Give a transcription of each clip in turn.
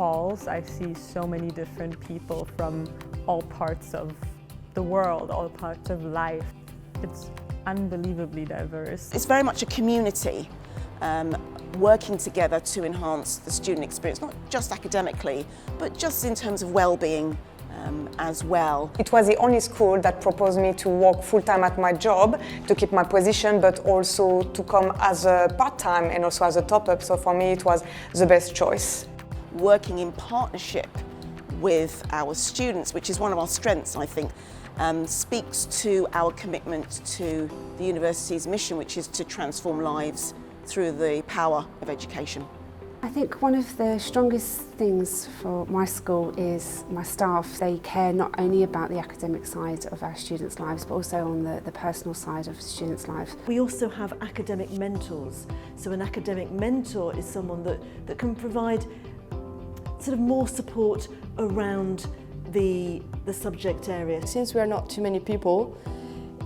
halls, I see so many different people from all parts of the world, all parts of life. It's unbelievably diverse. It's very much a community working together to enhance the student experience, not just academically, but just in terms of well-being as well. It was the only school that proposed me to work full-time at my job to keep my position, but also to come as a part-time and also as a top-up. So for me, it was the best choice. Working in partnership with our students, which is one of our strengths, I think, speaks to our commitment to the university's mission, which is to transform lives through the power of education. I think one of the strongest things for my school is my staff. They care not only about the academic side of our students' lives, but also on the personal side of students' lives. We also have academic mentors. So an academic mentor is someone that can provide sort of more support around the subject area. Since we are not too many people,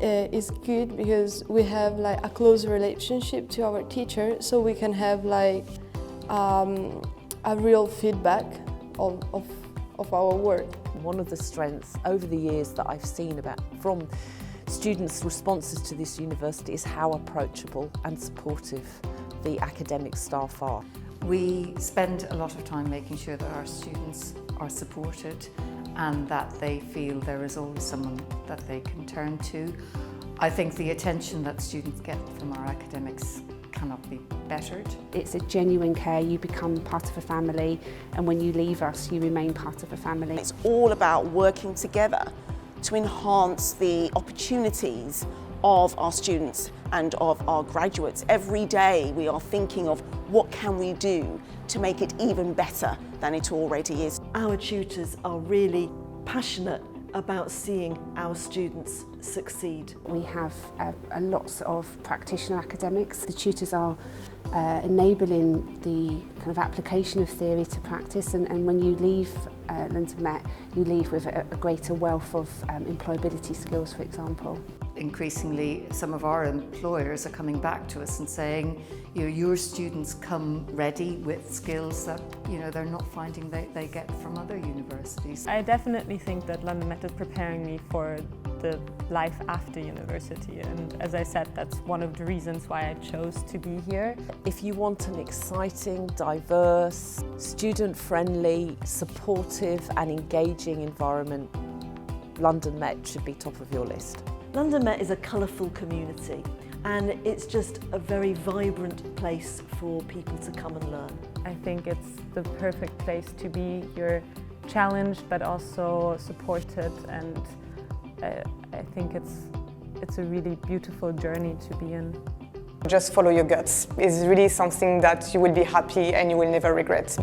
it's good because we have like a close relationship to our teacher, so we can have like a real feedback of our work. One of the strengths over the years that I've seen from students' responses to this university is how approachable and supportive the academic staff are. We spend a lot of time making sure that our students are supported and that they feel there is always someone that they can turn to. I think the attention that students get from our academics cannot be bettered. It's a genuine care. You become part of a family, and when you leave us, you remain part of a family. It's all about working together to enhance the opportunities of our students and of our graduates. Every day we are thinking of what can we do to make it even better than it already is. Our tutors are really passionate about seeing our students succeed. We have lots of practitioner academics. The tutors are enabling the kind of application of theory to practice, and when you leave London Met, you leave with a greater wealth of employability skills, for example. Increasingly, some of our employers are coming back to us and saying, your students come ready with skills that they're not finding they get from other universities. I definitely think that London Met is preparing me for the life after university, and as I said, that's one of the reasons why I chose to be here. If you want an exciting, diverse, student-friendly, supportive and engaging environment, London Met should be top of your list. London Met is a colourful community, and it's just a very vibrant place for people to come and learn. I think it's the perfect place to be. You're challenged but also supported, and I think it's a really beautiful journey to be in. Just follow your guts. It's really something that you will be happy and you will never regret.